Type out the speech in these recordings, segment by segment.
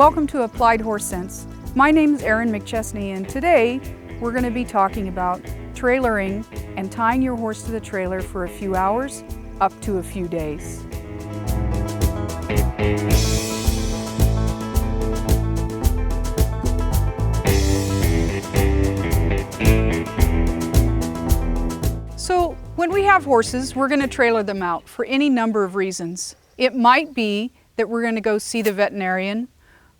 Welcome to Applied Horse Sense. My name is Erin McChesney, and today we're going to be talking about trailering and tying your horse to the trailer for a few hours up to a few days. So when we have horses, we're going to trailer them out for any number of reasons. It might be that we're going to go see the veterinarian.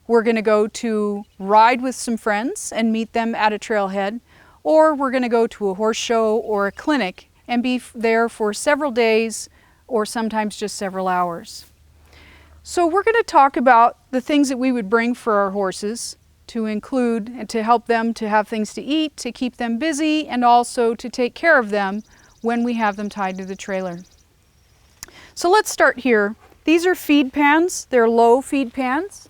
We're going to go to ride with some friends and meet them at a trailhead, or we're going to go to a horse show or a clinic and be there for several days or sometimes just several hours. So we're going to talk about the things that we would bring for our horses to include and to help them to have things to eat, to keep them busy, and also to take care of them when we have them tied to the trailer. So let's start here. These are feed pans. They're low feed pans.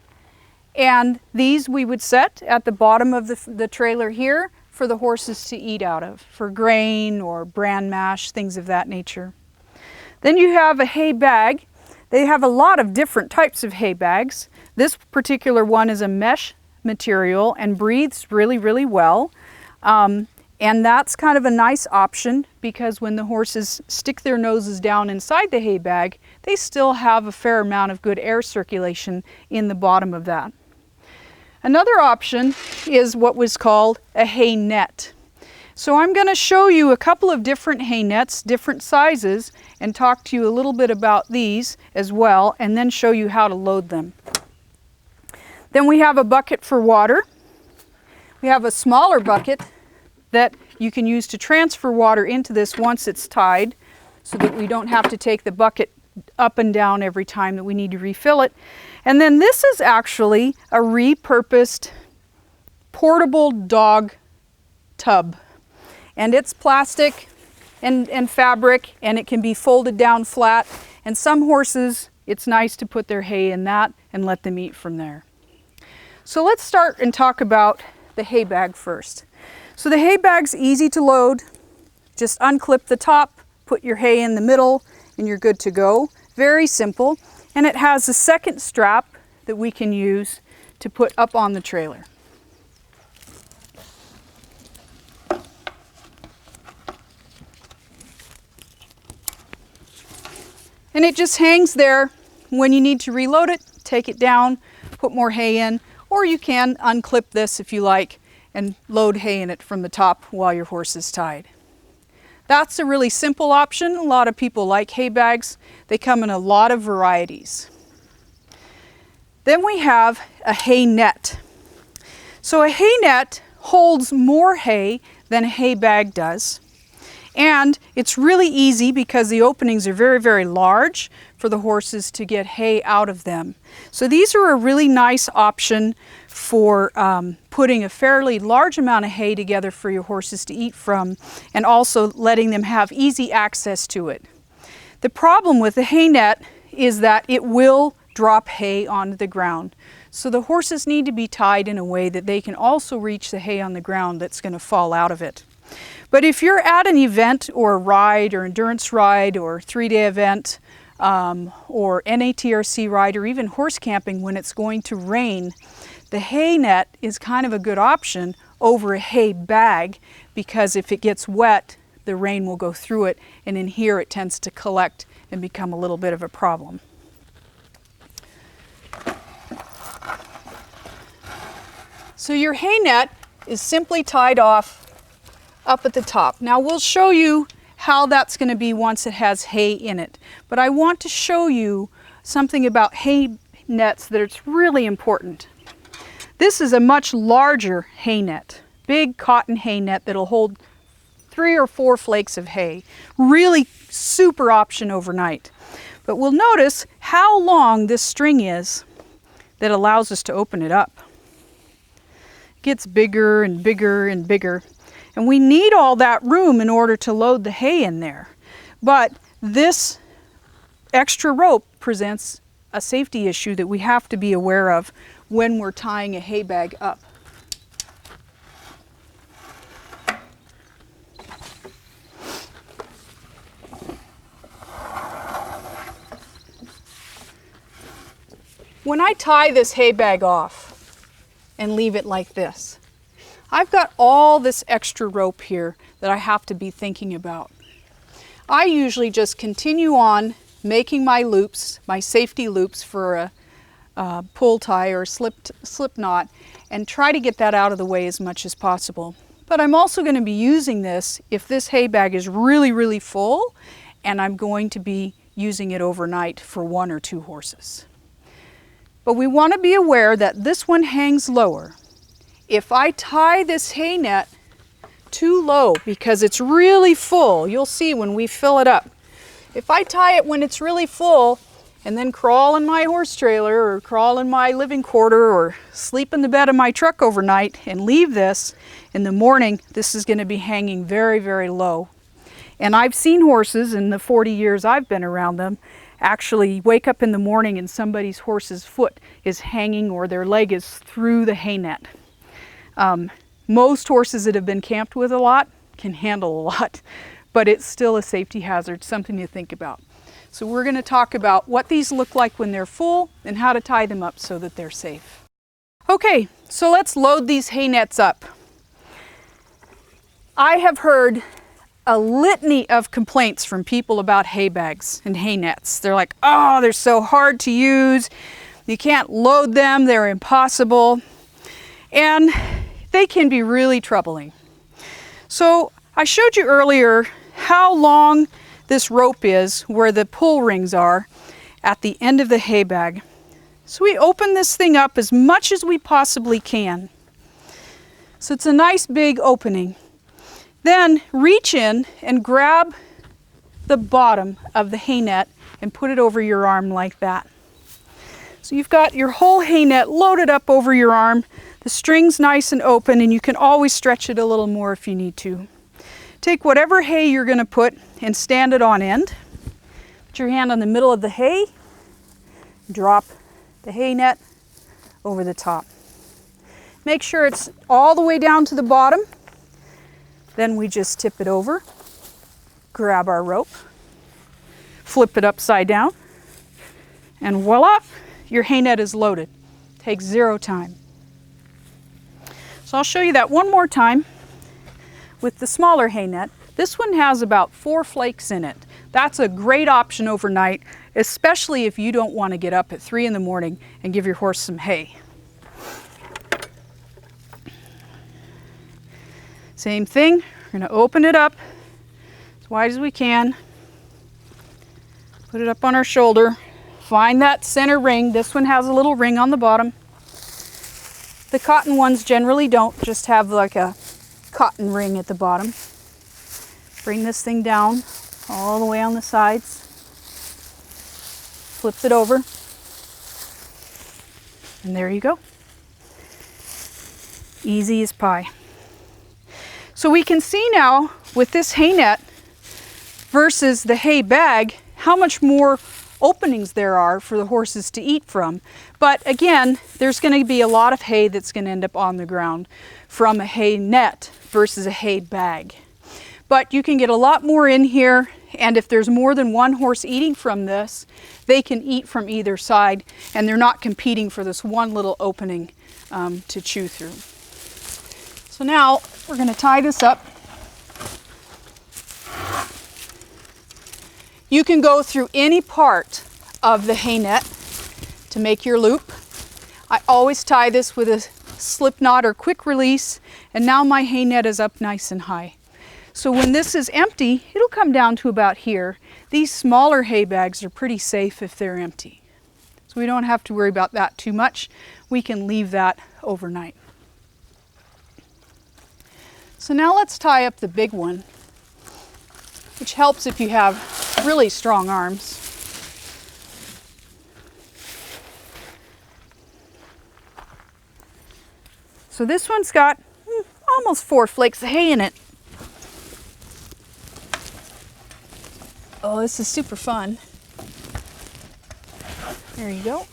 And these we would set at the bottom of the trailer here for the horses to eat out of, for grain or bran mash, things of that nature. Then you have a hay bag. They have a lot of different types of hay bags. This particular one is a mesh material and breathes really, really well. And that's kind of a nice option because when the horses stick their noses down inside the hay bag, they still have a fair amount of good air circulation in the bottom of that. Another option is what was called a hay net. So I'm going to show you a couple of different hay nets, different sizes, and talk to you a little bit about these as well, and then show you how to load them. Then we have a bucket for water. We have a smaller bucket that you can use to transfer water into this once it's tied, so that we don't have to take the bucket up and down every time that we need to refill it. And then this is actually a repurposed portable dog tub. And it's plastic and fabric, and it can be folded down flat. And some horses, it's nice to put their hay in that and let them eat from there. So let's start and talk about the hay bag first. So the hay bag's easy to load. Just unclip the top, put your hay in the middle, and you're good to go. Very simple. And it has a second strap that we can use to put up on the trailer. And it just hangs there. When you need to reload it, take it down, put more hay in, or you can unclip this if you like and load hay in it from the top while your horse is tied. That's a really simple option. A lot of people like hay bags. They come in a lot of varieties. Then we have a hay net. So a hay net holds more hay than a hay bag does. And it's really easy because the openings are very, very large for the horses to get hay out of them. So these are a really nice option for putting a fairly large amount of hay together for your horses to eat from, and also letting them have easy access to it. The problem with the hay net is that it will drop hay onto the ground. So the horses need to be tied in a way that they can also reach the hay on the ground that's going to fall out of it. But if you're at an event or a ride or endurance ride or 3-day event or NATRC ride or even horse camping when it's going to rain, the hay net is kind of a good option over a hay bag, because if it gets wet, the rain will go through it, and in here it tends to collect and become a little bit of a problem. So your hay net is simply tied off up at the top. Now we'll show you how that's going to be once it has hay in it, but I want to show you something about hay nets that it's really important. This is a much larger hay net, big cotton hay net that'll hold 3 or 4 flakes of hay. Really super option overnight. But we'll notice how long this string is that allows us to open it up. It gets bigger and bigger and bigger. And we need all that room in order to load the hay in there. But this extra rope presents a safety issue that we have to be aware of when we're tying a hay bag up. When I tie this hay bag off and leave it like this, I've got all this extra rope here that I have to be thinking about. I usually just continue on making my loops, my safety loops for a pull tie or slip knot, and try to get that out of the way as much as possible. But I'm also going to be using this if this hay bag is really, really full, and I'm going to be using it overnight for 1 or 2 horses. But we want to be aware that this one hangs lower. If I tie this hay net too low because it's really full, you'll see when we fill it up. If I tie it when it's really full and then crawl in my horse trailer or crawl in my living quarter or sleep in the bed of my truck overnight and leave this, in the morning this is going to be hanging very, very low. And I've seen horses in the 40 years I've been around them actually wake up in the morning and somebody's horse's foot is hanging or their leg is through the hay net. Most horses that have been camped with a lot can handle a lot, but it's still a safety hazard, something to think about. So we're going to talk about what these look like when they're full and how to tie them up so that they're safe. Okay, so let's load these hay nets up. I have heard a litany of complaints from people about hay bags and hay nets. They're like, oh, they're so hard to use. You can't load them, they're impossible. And they can be really troubling. So I showed you earlier how long this rope is where the pull rings are at the end of the hay bag. So we open this thing up as much as we possibly can. So it's a nice big opening. Then reach in and grab the bottom of the hay net and put it over your arm like that. So you've got your whole hay net loaded up over your arm. The string's nice and open, and you can always stretch it a little more if you need to. Take whatever hay you're going to put and stand it on end. Put your hand on the middle of the hay. Drop the hay net over the top. Make sure it's all the way down to the bottom. Then we just tip it over, grab our rope, flip it upside down, and voila, your hay net is loaded. Takes 0 time. So I'll show you that one more time with the smaller hay net. This one has about 4 flakes in it. That's a great option overnight, especially if you don't want to get up at 3 in the morning and give your horse some hay. Same thing, we're going to open it up as wide as we can. Put it up on our shoulder. Find that center ring. This one has a little ring on the bottom. The cotton ones generally don't, just have like a cotton ring at the bottom. Bring this thing down all the way on the sides. Flip it over. And there you go. Easy as pie. So we can see now with this hay net versus the hay bag how much more openings there are for the horses to eat from. But again, there's going to be a lot of hay that's going to end up on the ground from a hay net versus a hay bag. But you can get a lot more in here, and if there's more than one horse eating from this, they can eat from either side, and they're not competing for this one little opening to chew through. So now we're going to tie this up. You can go through any part of the hay net to make your loop. I always tie this with a slip knot or quick release, and now my hay net is up nice and high. So when this is empty, it'll come down to about here. These smaller hay bags are pretty safe if they're empty. So we don't have to worry about that too much. We can leave that overnight. So now let's tie up the big one, which helps if you have really strong arms. So this one's got almost 4 flakes of hay in it. Oh, this is super fun. There you go.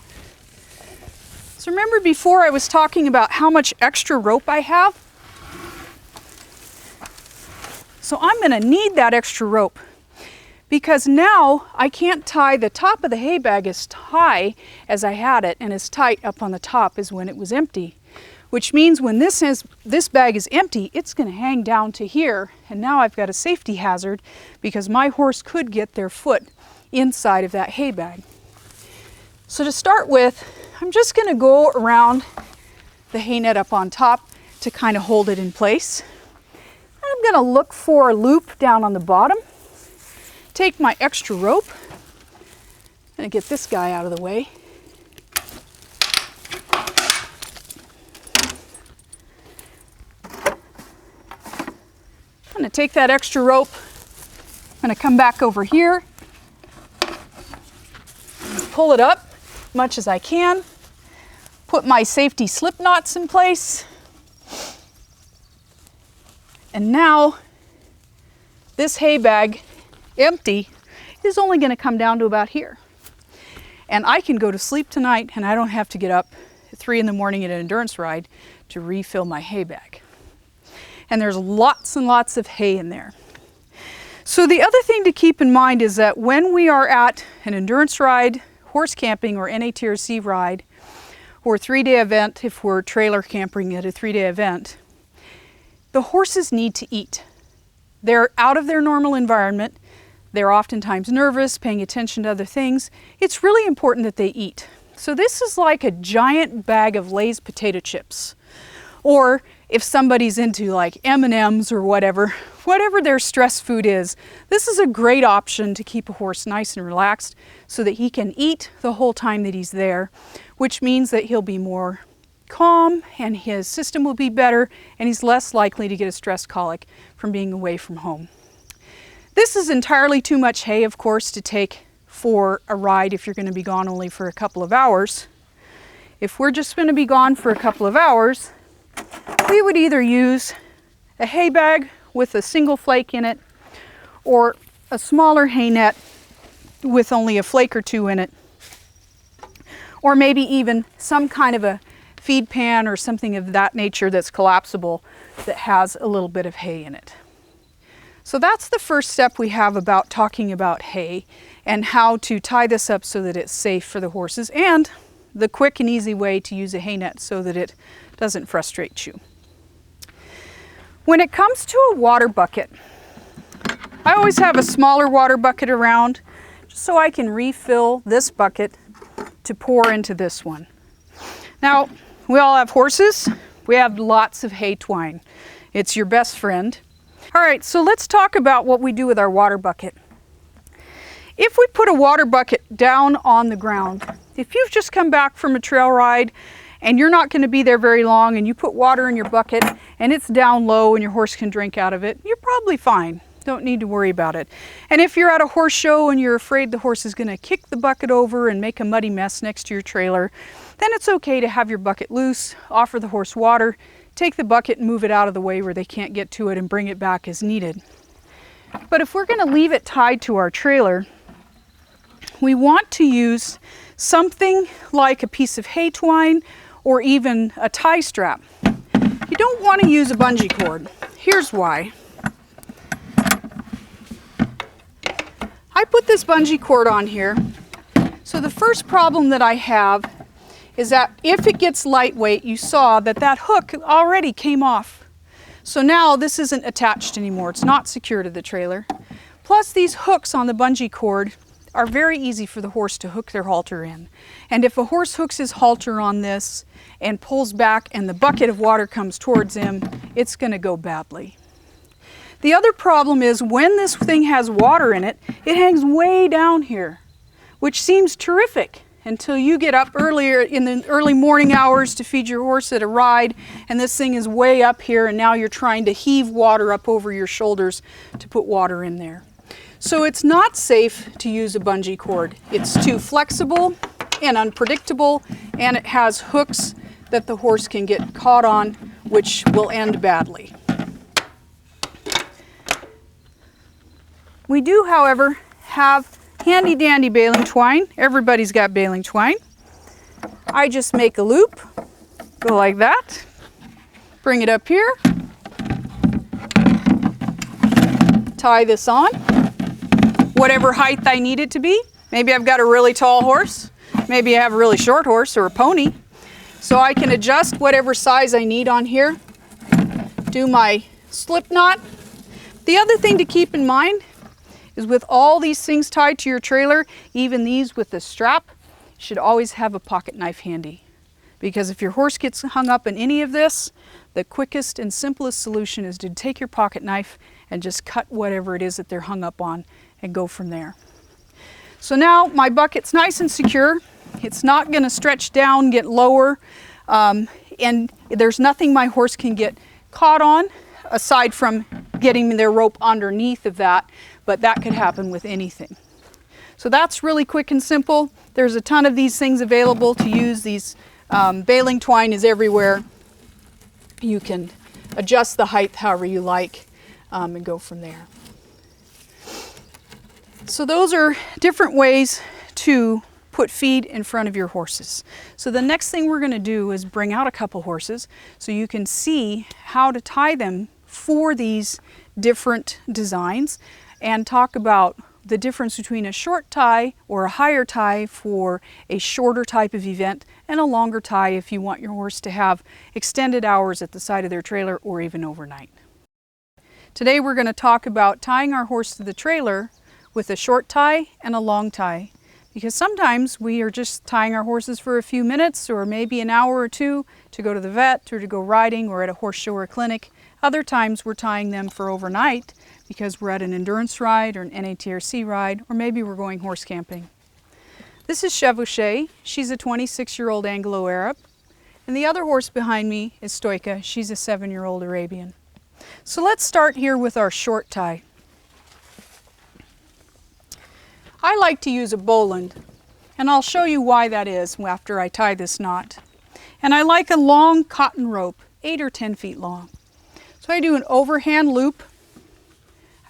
So remember before I was talking about how much extra rope I have? So I'm going to need that extra rope because now I can't tie the top of the hay bag as high as I had it and as tight up on the top as when it was empty. Which means when this bag is empty, it's going to hang down to here, and now I've got a safety hazard because my horse could get their foot inside of that hay bag. So to start with, I'm just going to go around the hay net up on top to kind of hold it in place. I'm going to look for a loop down on the bottom, take my extra rope, and get this guy out of the way. I'm going to take that extra rope, I'm going to come back over here, pull it up as much as I can, put my safety slip knots in place, and now this hay bag, empty, is only going to come down to about here. And I can go to sleep tonight and I don't have to get up at 3 in the morning at an endurance ride to refill my hay bag. And there's lots and lots of hay in there. So the other thing to keep in mind is that when we are at an endurance ride, horse camping, or NATRC ride, or a 3-day event, if we're trailer camping at a 3-day event, the horses need to eat. They're out of their normal environment. They're oftentimes nervous, paying attention to other things. It's really important that they eat. So this is like a giant bag of Lay's potato chips. Or if somebody's into like M&Ms or whatever their stress food is, this is a great option to keep a horse nice and relaxed so that he can eat the whole time that he's there, which means that he'll be more calm and his system will be better and he's less likely to get a stress colic from being away from home. This is entirely too much hay, of course, to take for a ride if you're going to be gone only for a couple of hours. If we're just going to be gone for a couple of hours, we would either use a hay bag with a single flake in it or a smaller hay net with only a flake or two in it, or maybe even some kind of a feed pan or something of that nature that's collapsible that has a little bit of hay in it. So that's the first step we have about talking about hay and how to tie this up so that it's safe for the horses, and the quick and easy way to use a hay net so that it doesn't frustrate you. When it comes to a water bucket, I always have a smaller water bucket around just so I can refill this bucket to pour into this one. Now, we all have horses. We have lots of hay twine. It's your best friend. All right, so let's talk about what we do with our water bucket. If we put a water bucket down on the ground, if you've just come back from a trail ride and you're not going to be there very long and you put water in your bucket and it's down low and your horse can drink out of it, you're probably fine. Don't need to worry about it. And if you're at a horse show and you're afraid the horse is going to kick the bucket over and make a muddy mess next to your trailer, then it's okay to have your bucket loose, offer the horse water, take the bucket and move it out of the way where they can't get to it and bring it back as needed. But if we're going to leave it tied to our trailer, we want to use something like a piece of hay twine or even a tie strap. You don't want to use a bungee cord. Here's why. I put this bungee cord on here. So the first problem that I have is that if it gets lightweight, you saw that that hook already came off. So now this isn't attached anymore. It's not secure to the trailer. Plus these hooks on the bungee cord are very easy for the horse to hook their halter in. And if a horse hooks his halter on this and pulls back and the bucket of water comes towards him, it's going to go badly. The other problem is when this thing has water in it, it hangs way down here, which seems terrific until you get up earlier in the early morning hours to feed your horse at a ride, and this thing is way up here and now you're trying to heave water up over your shoulders to put water in there. So it's not safe to use a bungee cord. It's too flexible and unpredictable, and it has hooks that the horse can get caught on, which will end badly. We do, however, have handy dandy baling twine. Everybody's got baling twine. I just make a loop, go like that, bring it up here, tie this on. whatever height I need it to be. Maybe I've got a really tall horse. Maybe I have a really short horse or a pony. So I can adjust whatever size I need on here. Do my slip knot. The other thing to keep in mind is with all these things tied to your trailer, even these with the strap, you should always have a pocket knife handy. Because if your horse gets hung up in any of this, the quickest and simplest solution is to take your pocket knife and just cut whatever it is that they're hung up on and go from there. So now my bucket's nice and secure. It's not going to stretch down, get lower, and there's nothing my horse can get caught on aside from getting their rope underneath of that, but that could happen with anything. So that's really quick and simple. There's a ton of these things available to use. These baling twine is everywhere. You can adjust the height however you like and go from there. So those are different ways to put feed in front of your horses. So the next thing we're going to do is bring out a couple horses so you can see how to tie them for these different designs and talk about the difference between a short tie or a higher tie for a shorter type of event and a longer tie if you want your horse to have extended hours at the side of their trailer or even overnight. Today we're going to talk about tying our horse to the trailer with a short tie and a long tie, because sometimes we are just tying our horses for a few minutes or maybe an hour or two to go to the vet or to go riding or at a horse show or clinic. Other times we're tying them for overnight because we're at an endurance ride or an NATRC ride, or maybe we're going horse camping. This is Chevauchée. She's a 26-year-old Anglo-Arab. And the other horse behind me is Stoika. She's a 7-year-old Arabian. So let's start here with our short tie. I like to use a bowline, and I'll show you why that is after I tie this knot. And I like a long cotton rope, 8 or 10 feet long. So I do an overhand loop.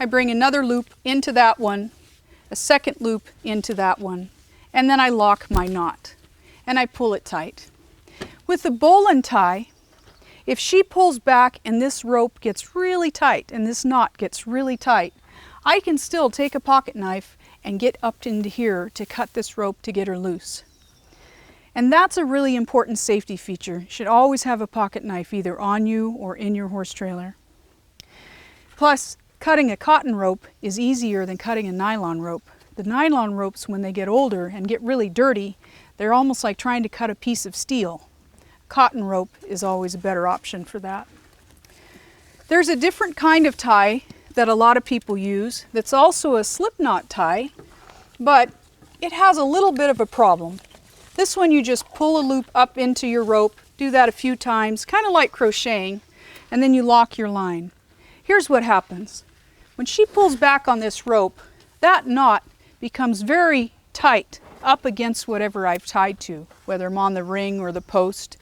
I bring another loop into that one, a second loop into that one, and then I lock my knot and I pull it tight. With the bowline tie, if she pulls back and this rope gets really tight and this knot gets really tight, I can still take a pocket knife and get up into here to cut this rope to get her loose. And that's a really important safety feature. You should always have a pocket knife either on you or in your horse trailer. Plus, cutting a cotton rope is easier than cutting a nylon rope. The nylon ropes, when they get older and get really dirty, they're almost like trying to cut a piece of steel. Cotton rope is always a better option for that. There's a different kind of tie that a lot of people use that's also a slip knot tie, but it has a little bit of a problem. This one you just pull a loop up into your rope, do that a few times, kind of like crocheting, and then you lock your line. Here's what happens. When she pulls back on this rope, that knot becomes very tight up against whatever I've tied to, whether I'm on the ring or the post.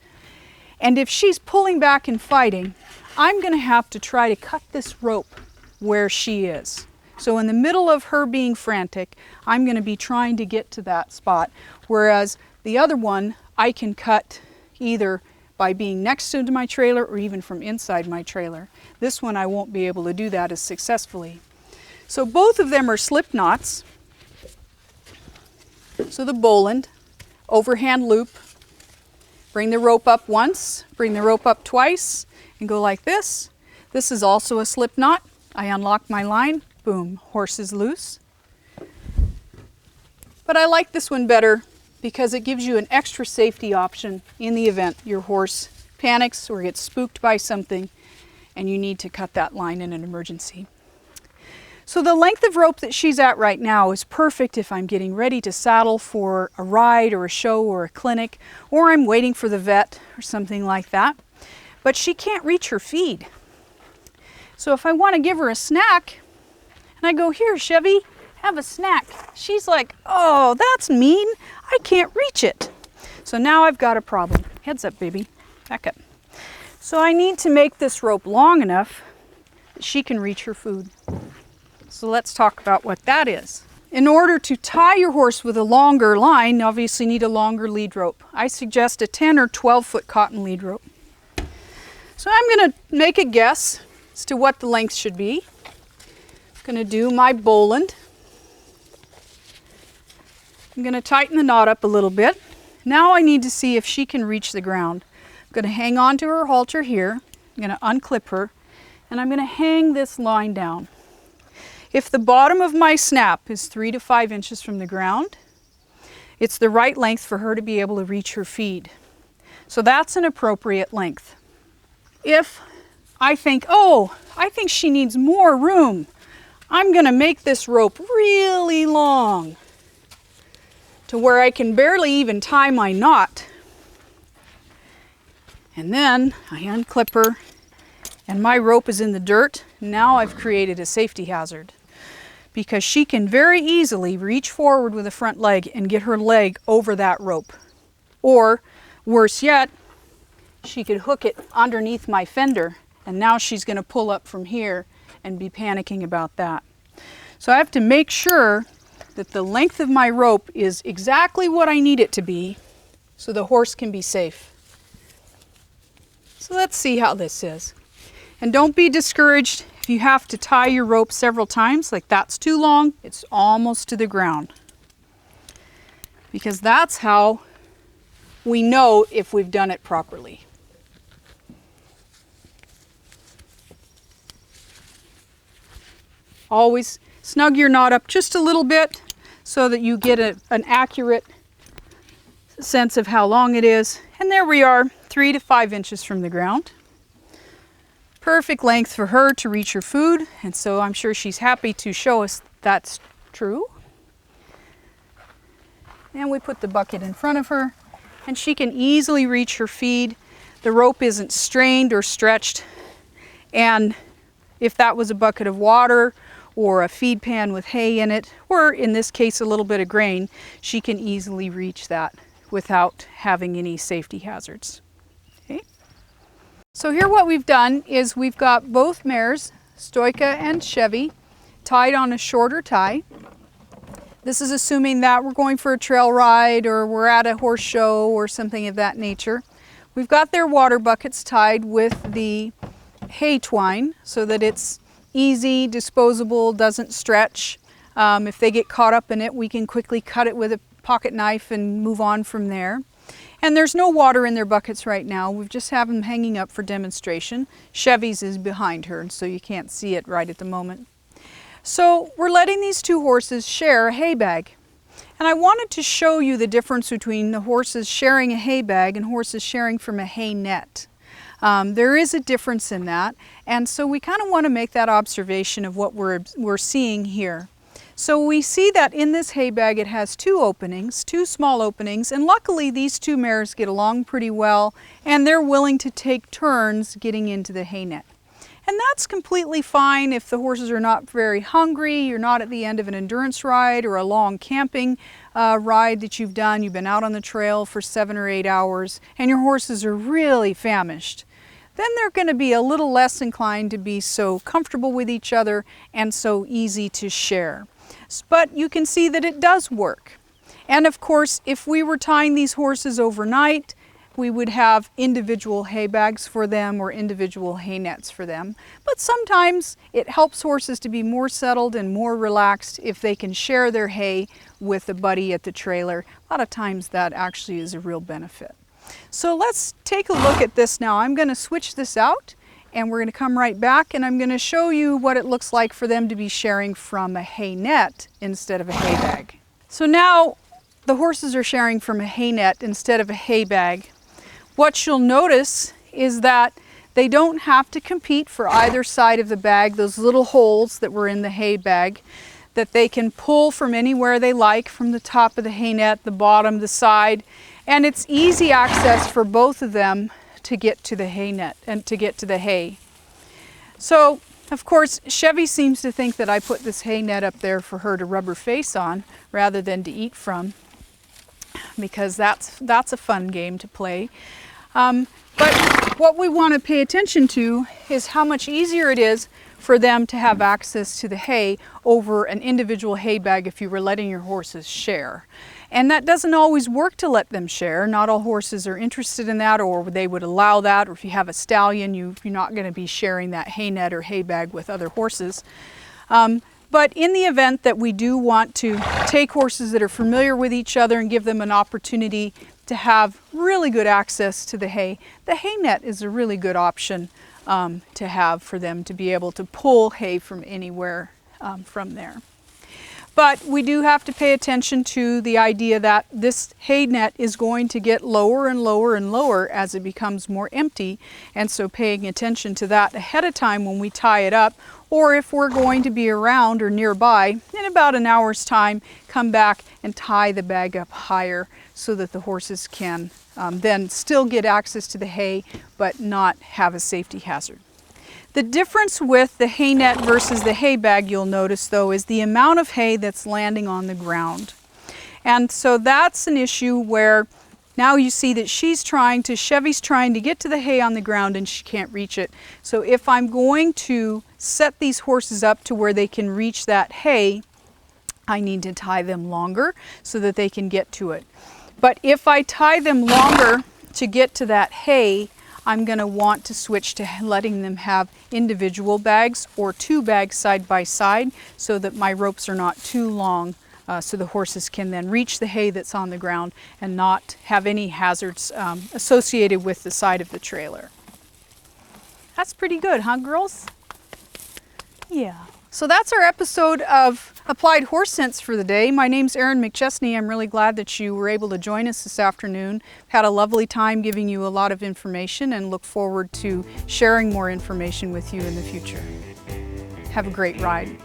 And if she's pulling back and fighting, I'm going to have to try to cut this rope where she is. So in the middle of her being frantic, I'm going to be trying to get to that spot, whereas the other one I can cut either by being next to my trailer or even from inside my trailer. This one I won't be able to do that as successfully. So both of them are slip knots. So the bowline, overhand loop, bring the rope up once, bring the rope up twice, and go like this. This is also a slip knot. I unlock my line, boom, horse is loose. But I like this one better because it gives you an extra safety option in the event your horse panics or gets spooked by something and you need to cut that line in an emergency. So the length of rope that she's at right now is perfect if I'm getting ready to saddle for a ride or a show or a clinic, or I'm waiting for the vet or something like that. But she can't reach her feed. So if I want to give her a snack, and I go, "Here, Chevy, have a snack." She's like, "Oh, that's mean. I can't reach it." So now I've got a problem. Heads up, baby. Back up. So I need to make this rope long enough that she can reach her food. So let's talk about what that is. In order to tie your horse with a longer line, you obviously need a longer lead rope. I suggest a 10 or 12-foot cotton lead rope. So I'm going to make a guess as to what the length should be. I'm going to do my bowline. I'm going to tighten the knot up a little bit. Now I need to see if she can reach the ground. I'm going to hang on to her halter here. I'm going to unclip her, and I'm going to hang this line down. If the bottom of my snap is 3 to 5 inches from the ground, it's the right length for her to be able to reach her feed. So that's an appropriate length. If I think, oh, I think she needs more room, I'm going to make this rope really long to where I can barely even tie my knot. And then I unclip her, and my rope is in the dirt. Now I've created a safety hazard, because she can very easily reach forward with a front leg and get her leg over that rope. Or, worse yet, she could hook it underneath my fender, and now she's going to pull up from here and be panicking about that. So I have to make sure that the length of my rope is exactly what I need it to be so the horse can be safe. So let's see how this is. And don't be discouraged if you have to tie your rope several times, like that's too long, it's almost to the ground. Because that's how we know if we've done it properly. Always snug your knot up just a little bit so that you get an accurate sense of how long it is. And there we are, 3 to 5 inches from the ground. Perfect length for her to reach her food, and so I'm sure she's happy to show us that's true. And we put the bucket in front of her, and she can easily reach her feed. The rope isn't strained or stretched, and if that was a bucket of water or a feed pan with hay in it, or in this case a little bit of grain, she can easily reach that without having any safety hazards. Okay. So here what we've done is we've got both mares, Stoika and Chevy, tied on a shorter tie. This is assuming that we're going for a trail ride or we're at a horse show or something of that nature. We've got their water buckets tied with the hay twine so that it's easy, disposable, doesn't stretch. If they get caught up in it, we can quickly cut it with a pocket knife and move on from there. And there's no water in their buckets right now. We just have them hanging up for demonstration. Chevy's is behind her, so you can't see it right at the moment. So we're letting these two horses share a hay bag. And I wanted to show you the difference between the horses sharing a hay bag and horses sharing from a hay net. There is a difference in that, and so we kind of want to make that observation of what we're seeing here. So we see that in this hay bag it has two openings, two small openings, and luckily these two mares get along pretty well and they're willing to take turns getting into the hay net. And that's completely fine if the horses are not very hungry, you're not at the end of an endurance ride or a long camping ride that you've done, you've been out on the trail for 7 or 8 hours and your horses are really famished. Then they're going to be a little less inclined to be so comfortable with each other and so easy to share. But you can see that it does work. And of course, if we were tying these horses overnight, we would have individual hay bags for them or individual hay nets for them. But sometimes it helps horses to be more settled and more relaxed if they can share their hay with a buddy at the trailer. A lot of times that actually is a real benefit. So let's take a look at this now. I'm going to switch this out and we're going to come right back and I'm going to show you what it looks like for them to be sharing from a hay net instead of a hay bag. So now the horses are sharing from a hay net instead of a hay bag. What you'll notice is that they don't have to compete for either side of the bag, those little holes that were in the hay bag, that they can pull from anywhere they like, from the top of the hay net, the bottom, the side, and it's easy access for both of them to get to the hay net and to get to the hay. So, of course, Chevy seems to think that I put this hay net up there for her to rub her face on rather than to eat from, because that's a fun game to play. But what we want to pay attention to is how much easier it is for them to have access to the hay over an individual hay bag if you were letting your horses share. And that doesn't always work to let them share. Not all horses are interested in that, or they would allow that, or if you have a stallion, you're not going to be sharing that hay net or hay bag with other horses. But in the event that we do want to take horses that are familiar with each other and give them an opportunity to have really good access to the hay net is a really good option to have for them to be able to pull hay from anywhere from there. But we do have to pay attention to the idea that this hay net is going to get lower and lower and lower as it becomes more empty, and so paying attention to that ahead of time when we tie it up, or if we're going to be around or nearby, in about an hour's time, come back and tie the bag up higher so that the horses can then still get access to the hay but not have a safety hazard. The difference with the hay net versus the hay bag, you'll notice though, is the amount of hay that's landing on the ground. And so that's an issue where now you see that Chevy's trying to get to the hay on the ground and she can't reach it. So if I'm going to set these horses up to where they can reach that hay, I need to tie them longer so that they can get to it. But if I tie them longer to get to that hay, I'm going to want to switch to letting them have individual bags or 2 bags side by side so that my ropes are not too long, so the horses can then reach the hay that's on the ground and not have any hazards associated with the side of the trailer. That's pretty good, huh, girls? Yeah. So that's our episode of Applied Horse Sense for the day. My name's Erin McChesney. I'm really glad that you were able to join us this afternoon. Had a lovely time giving you a lot of information and look forward to sharing more information with you in the future. Have a great ride.